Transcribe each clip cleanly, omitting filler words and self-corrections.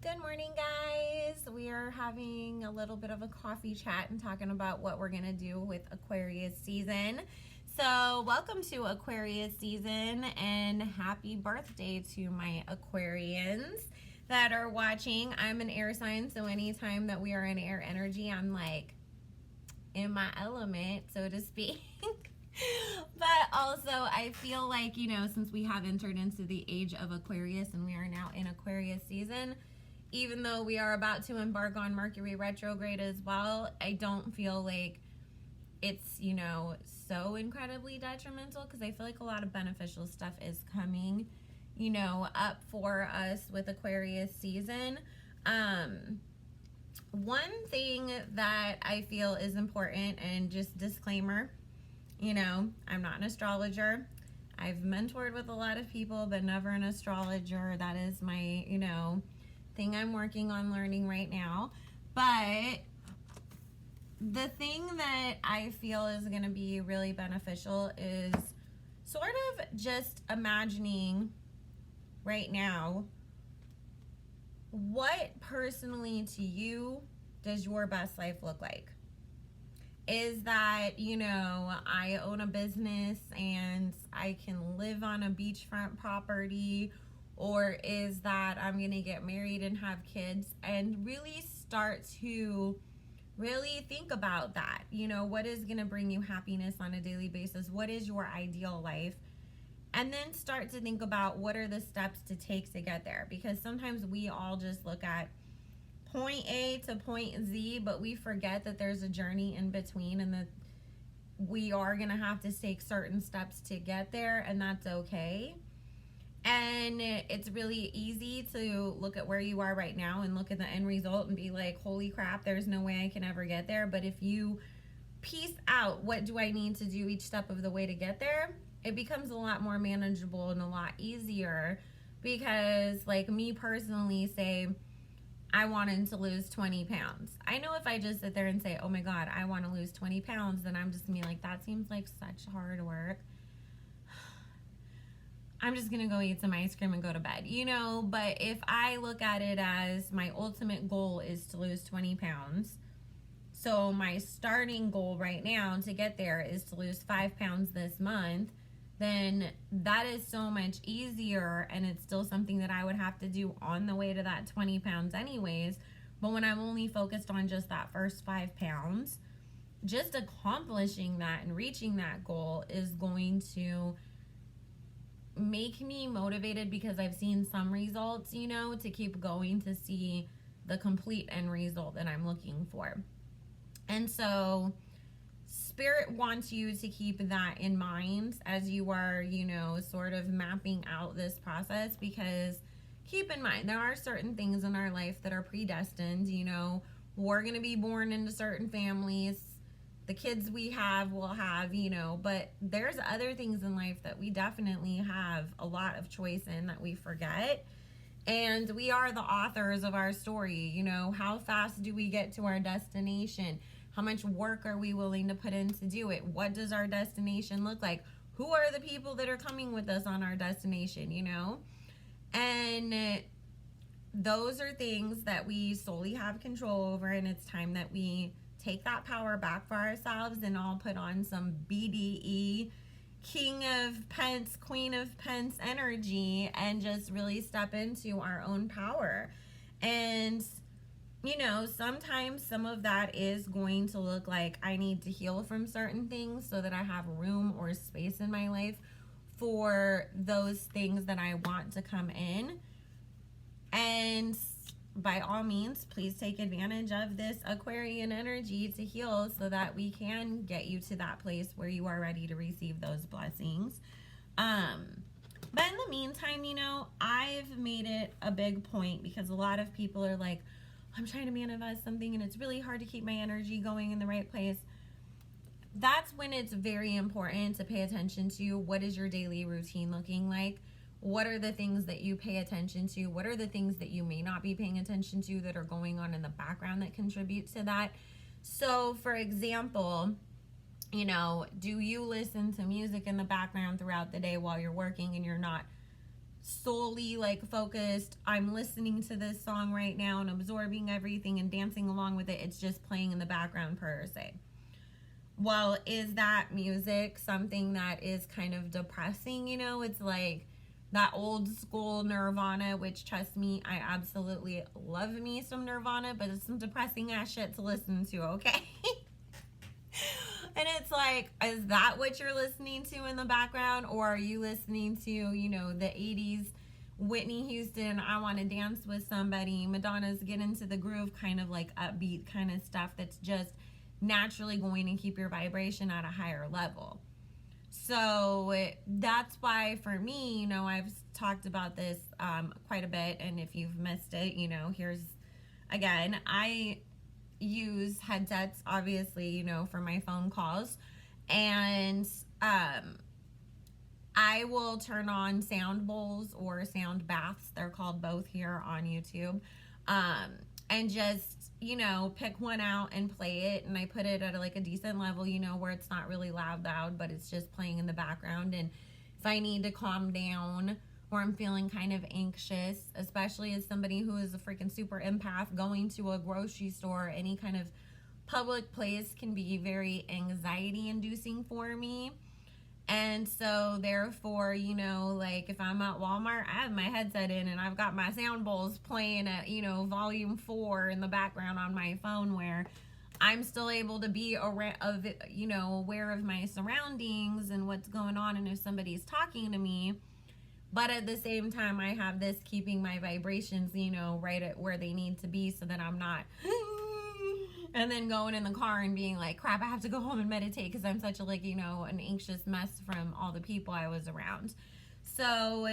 Good morning, guys. We are having a little bit of a coffee chat and talking about what we're going to do with Aquarius season. So, welcome to Aquarius season and happy birthday to my Aquarians that are watching. I'm an air sign, so anytime that we are in air energy, I'm like in my element, so to speak. But also, I feel like, since we have entered into the age of Aquarius and we are now in Aquarius season, even though we are about to embark on Mercury retrograde as well, I don't feel like it's, so incredibly detrimental, because I feel like a lot of beneficial stuff is coming, up for us with Aquarius season. One thing that I feel is important, and just disclaimer, I'm not an astrologer. I've mentored with a lot of people, but never an astrologer. That is my, thing I'm working on learning right now. But the thing that I feel is going to be really beneficial is sort of just imagining right now, what personally to you does your best life look like? Is that, I own a business and I can live on a beachfront property? Or is that I'm going to get married and have kids? And really start to really think about that. What is going to bring you happiness on a daily basis? What is your ideal life? And then start to think about what are the steps to take to get there. Because sometimes we all just look at point A to point Z, but we forget that there's a journey in between, and that we are going to have to take certain steps to get there, and that's okay. And it's really easy to look at where you are right now and look at the end result and be like, holy crap, there's no way I can ever get there. But if you piece out what do I need to do each step of the way to get there, it becomes a lot more manageable and a lot easier. Because like me personally, say I wanted to lose 20 pounds. I know if I just sit there and say, oh my God, I want to lose 20 pounds, then I'm just going to be like, that seems like such hard work. I'm just going to go eat some ice cream and go to bed, But if I look at it as my ultimate goal is to lose 20 pounds, so my starting goal right now to get there is to lose 5 pounds this month, then that is so much easier, and it's still something that I would have to do on the way to that 20 pounds anyways. But when I'm only focused on just that first 5 pounds, just accomplishing that and reaching that goal is going to make me motivated, because I've seen some results, to keep going to see the complete end result that I'm looking for. And so Spirit wants you to keep that in mind as you are, sort of mapping out this process, because keep in mind, there are certain things in our life that are predestined. We're going to be born into certain families. The kids we have will have, but there's other things in life that we definitely have a lot of choice in that we forget. And we are the authors of our story. How fast do we get to our destination? How much work are we willing to put in to do it? What does our destination look like? Who are the people that are coming with us on our destination, And those are things that we solely have control over, and it's time that we take that power back for ourselves and all put on some BDE, King of Pence, Queen of Pence energy, and just really step into our own power. And sometimes some of that is going to look like I need to heal from certain things so that I have room or space in my life for those things that I want to come in. And by all means, please take advantage of this Aquarian energy to heal, so that we can get you to that place where you are ready to receive those blessings. But in the meantime, I've made it a big point, because a lot of people are like, I'm trying to manifest something and it's really hard to keep my energy going in the right place. That's when it's very important to pay attention to what is your daily routine looking like. What are the things that you pay attention to? What are the things that you may not be paying attention to that are going on in the background that contribute to that? So, for example, do you listen to music in the background throughout the day while you're working and you're not solely like focused, I'm listening to this song right now and absorbing everything and dancing along with it. It's just playing in the background per se. Well, is that music something that is kind of depressing? You know, it's like that old school Nirvana, which, trust me, I absolutely love me some Nirvana, but it's some depressing ass shit to listen to, okay? And it's like, is that what you're listening to in the background? Or are you listening to, you know, the 80s Whitney Houston, I Want to Dance with Somebody, Madonna's Get Into the Groove, kind of like upbeat kind of stuff that's just naturally going to keep your vibration at a higher level? So that's why for me, you know, I've talked about this quite a bit. And if you've missed it, you know, here's again, I use headsets, obviously, you know, for my phone calls. And I will turn on sound bowls or sound baths. They're called both here on YouTube. And just, you know, pick one out and play it. And I put it at like a decent level, you know, where it's not really loud, but it's just playing in the background. And if I need to calm down or I'm feeling kind of anxious, especially as somebody who is a freaking super empath, going to a grocery store, any kind of public place can be very anxiety inducing for me. And so therefore, you know, like if I'm at Walmart, I have my headset in and I've got my sound bowls playing at, you know, volume 4 in the background on my phone, where I'm still able to be aware of my surroundings and what's going on and if somebody's talking to me. But at the same time, I have this keeping my vibrations, you know, right at where they need to be, so that I'm not and then going in the car and being like, crap, I have to go home and meditate because I'm such a, like, you know, an anxious mess from all the people I was around. So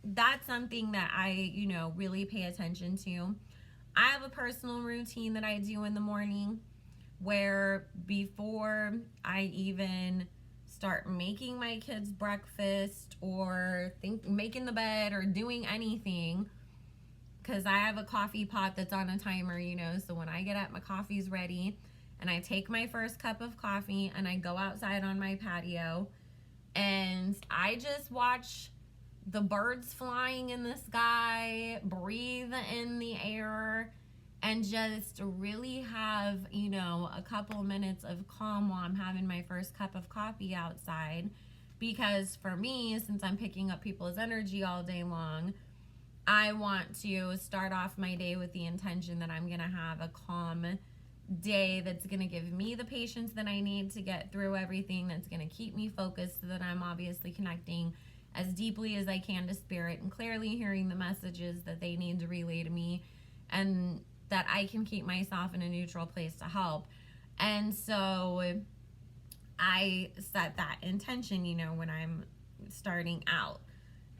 that's something that I, you know, really pay attention to. I have a personal routine that I do in the morning where before I even start making my kids breakfast or making the bed or doing anything, because I have a coffee pot that's on a timer, you know, so when I get up, my coffee's ready, and I take my first cup of coffee and I go outside on my patio and I just watch the birds flying in the sky, breathe in the air, and just really have, you know, a couple minutes of calm while I'm having my first cup of coffee outside. Because for me, since I'm picking up people's energy all day long, I want to start off my day with the intention that I'm going to have a calm day that's going to give me the patience that I need to get through everything, that's going to keep me focused, so that I'm obviously connecting as deeply as I can to spirit and clearly hearing the messages that they need to relay to me, and that I can keep myself in a neutral place to help. And so I set that intention, you know, when I'm starting out.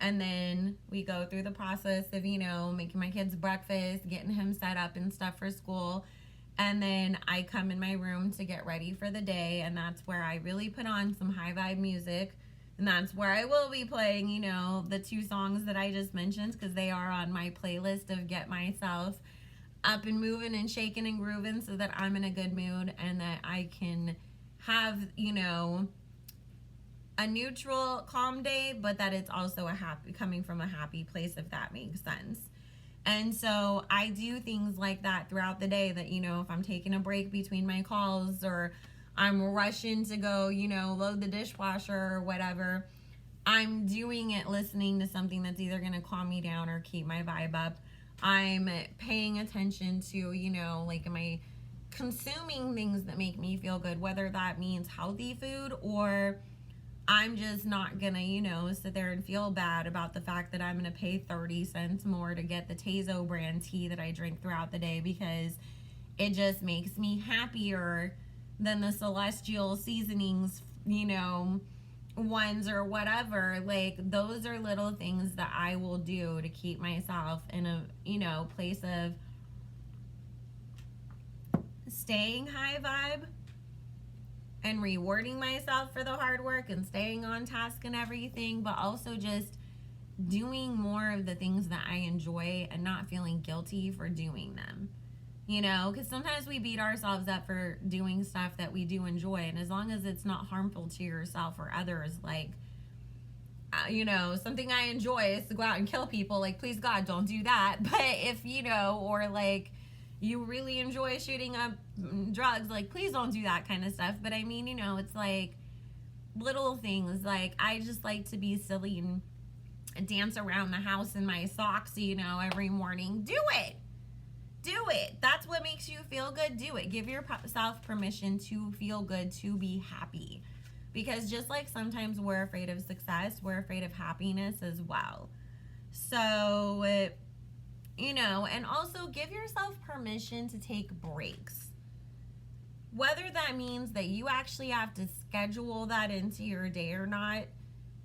And then we go through the process of, you know, making my kids breakfast, getting him set up and stuff for school. And then I come in my room to get ready for the day. And that's where I really put on some high vibe music. And that's where I will be playing, you know, the 2 songs that I just mentioned, because they are on my playlist of get myself up and moving and shaking and grooving, so that I'm in a good mood and that I can have, you know, a neutral, calm day, but that it's also coming from a happy place, if that makes sense. And so I do things like that throughout the day, that, you know, if I'm taking a break between my calls or I'm rushing to go, you know, load the dishwasher or whatever, I'm doing it listening to something that's either going to calm me down or keep my vibe up. I'm paying attention to, you know, like, am I consuming things that make me feel good, whether that means healthy food, or I'm just not gonna, you know, sit there and feel bad about the fact that I'm gonna pay 30 cents more to get the Tezo brand tea that I drink throughout the day, because it just makes me happier than the Celestial Seasonings, you know, ones or whatever. Like, those are little things that I will do to keep myself in a, you know, place of staying high vibe and rewarding myself for the hard work and staying on task and everything, but also just doing more of the things that I enjoy and not feeling guilty for doing them. You know, because sometimes we beat ourselves up for doing stuff that we do enjoy, and as long as it's not harmful to yourself or others, like, you know, something I enjoy is to go out and kill people. Like, please God, don't do that. But if, you know, or like you really enjoy shooting up drugs, like, please don't do that kind of stuff. But I mean, you know, it's like little things. Like, I just like to be silly and dance around the house in my socks, you know, every morning. Do it. Do it. That's what makes you feel good. Do it. Give yourself permission to feel good, to be happy. Because just like sometimes we're afraid of success, we're afraid of happiness as well. So, you know, and also give yourself permission to take breaks. Whether that means that you actually have to schedule that into your day or not,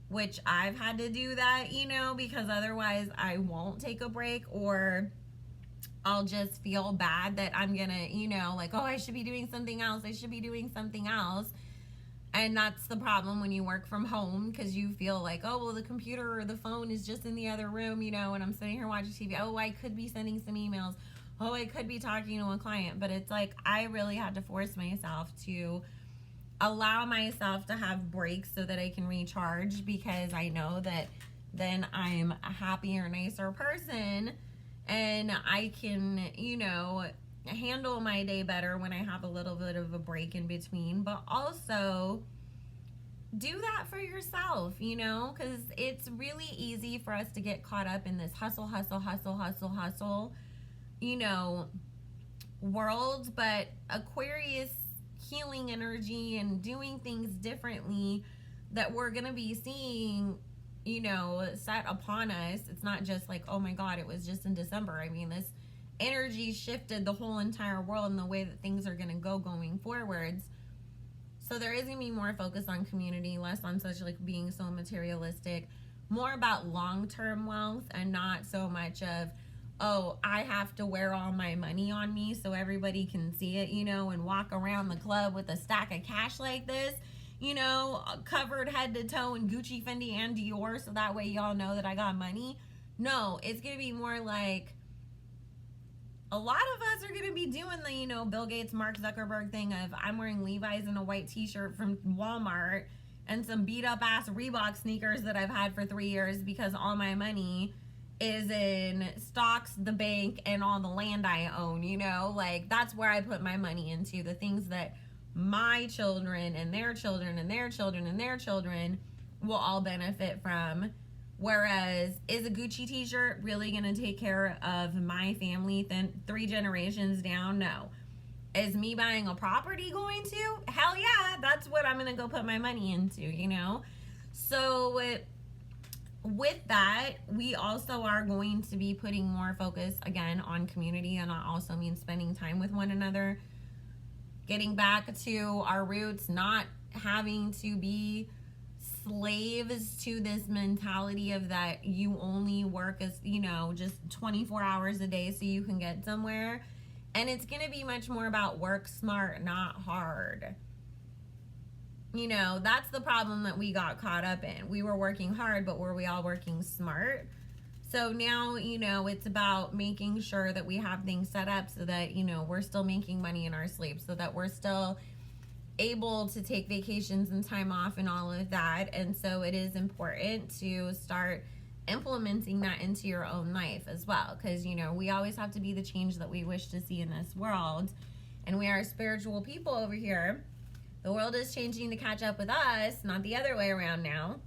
which I've had to do that, you know, because otherwise I won't take a break, or I'll just feel bad that I'm gonna, you know, like, oh, I should be doing something else. I should be doing something else. And that's the problem when you work from home, because you feel like, oh, well, the computer or the phone is just in the other room, you know, and I'm sitting here watching TV. Oh, I could be sending some emails. Oh, I could be talking to a client. But it's like I really had to force myself to allow myself to have breaks so that I can recharge, because I know that then I'm a happier, nicer person, and I can, you know, handle my day better when I have a little bit of a break in between. But also do that for yourself, you know, because it's really easy for us to get caught up in this hustle, you know, world. But Aquarius healing energy and doing things differently that we're going to be seeing, you know, set upon us. It's not just like, oh my God, it was just in December. I mean, this energy shifted the whole entire world and the way that things are going to go going forwards. So there is going to be more focus on community, less on such like being so materialistic, more about long-term wealth, and not so much of, oh, I have to wear all my money on me so everybody can see it, you know, and walk around the club with a stack of cash like this, you know, covered head to toe in Gucci, Fendi, and Dior, so that way y'all know that I got money. No, it's going to be more like, a lot of us are going to be doing the, you know, Bill Gates, Mark Zuckerberg thing of, I'm wearing Levi's and a white t-shirt from Walmart and some beat up ass Reebok sneakers that I've had for 3 years, because all my money is in stocks, the bank, and all the land I own, you know? Like, that's where I put my money into, the things that my children and their children and their children and their children will all benefit from. Whereas, is a Gucci t-shirt really going to take care of my family then 3 generations down? No. Is me buying a property going to? Hell yeah, that's what I'm going to go put my money into, you know? So with that, we also are going to be putting more focus again on community, and I also mean spending time with one another, getting back to our roots, not having to be slaves to this mentality of that you only work as, you know, just 24 hours a day so you can get somewhere. And it's going to be much more about work smart, not hard. You know, that's the problem that we got caught up in. We were working hard, but were we all working smart? So now, you know, it's about making sure that we have things set up so that, you know, we're still making money in our sleep, so that we're still able to take vacations and time off and all of that. And so it is important to start implementing that into your own life as well, because, you know, we always have to be the change that we wish to see in this world, and we are spiritual people over here. The world is changing to catch up with us, not the other way around now.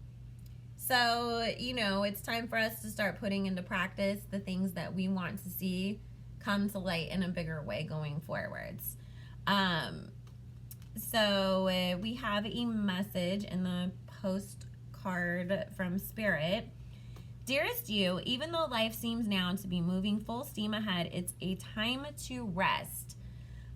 So, you know, it's time for us to start putting into practice the things that we want to see come to light in a bigger way going forwards. So we have a message in the postcard from Spirit. Dearest you, even though life seems now to be moving full steam ahead, it's a time to rest.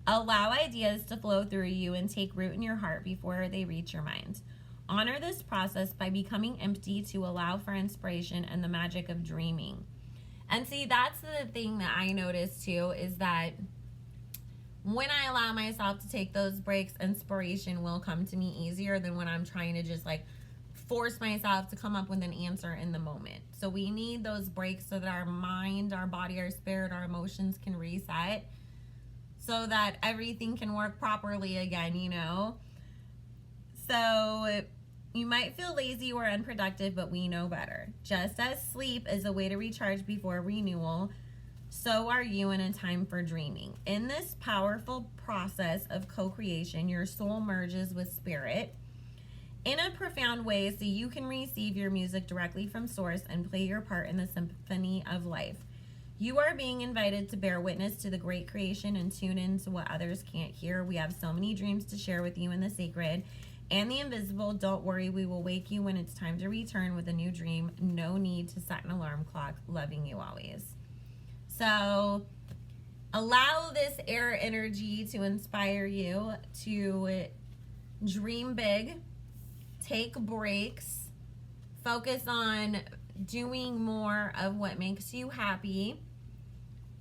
Allow ideas to flow through you and take root in your heart before they reach your mind. Honor this process by becoming empty to allow for inspiration and the magic of dreaming. And see, that's the thing that I noticed too, is that when I allow myself to take those breaks, inspiration will come to me easier than when I'm trying to just like force myself to come up with an answer in the moment. So we need those breaks so that our mind, our body, our spirit, our emotions can reset, so that everything can work properly again, you know? So You might feel lazy or unproductive, but we know better. Just as sleep is a way to recharge before renewal, so are you in a time for dreaming. In this powerful process of co-creation, your soul merges with spirit in a profound way so you can receive your music directly from source and play your part in the symphony of life. You are being invited to bear witness to the great creation and tune into what others can't hear. We have so many dreams to share with you in the sacred and the invisible. Don't worry, we will wake you when it's time to return with a new dream. No need to set an alarm clock. Loving you always. So allow this air energy to inspire you to dream big, take breaks, focus on doing more of what makes you happy.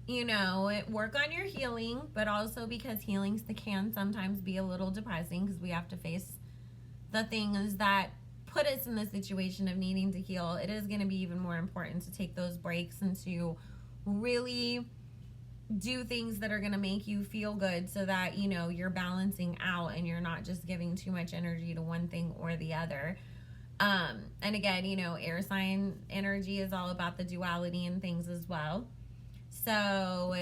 You know, work on your healing, but also because healings can sometimes be a little depressing because we have to face the things that put us in the situation of needing to heal. It is going to be even more important to take those breaks and to really do things that are going to make you feel good so that, you know, you're balancing out and you're not just giving too much energy to one thing or the other. And again, you know, air sign energy is all about the duality and things as well. So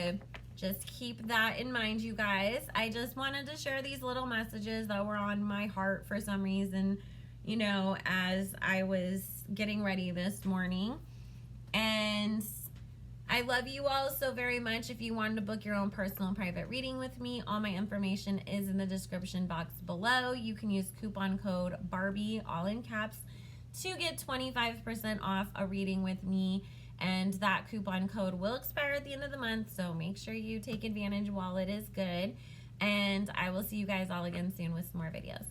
just keep that in mind, you guys. I just wanted to share these little messages that were on my heart for some reason, you know, as I was getting ready this morning. And I love you all so very much. If you wanted to book your own personal and private reading with me, all my information is in the description box below. You can use coupon code Barbie, all in caps, to get 25% off a reading with me. And that coupon code will expire at the end of the month, so make sure you take advantage while it is good. And I will see you guys all again soon with some more videos.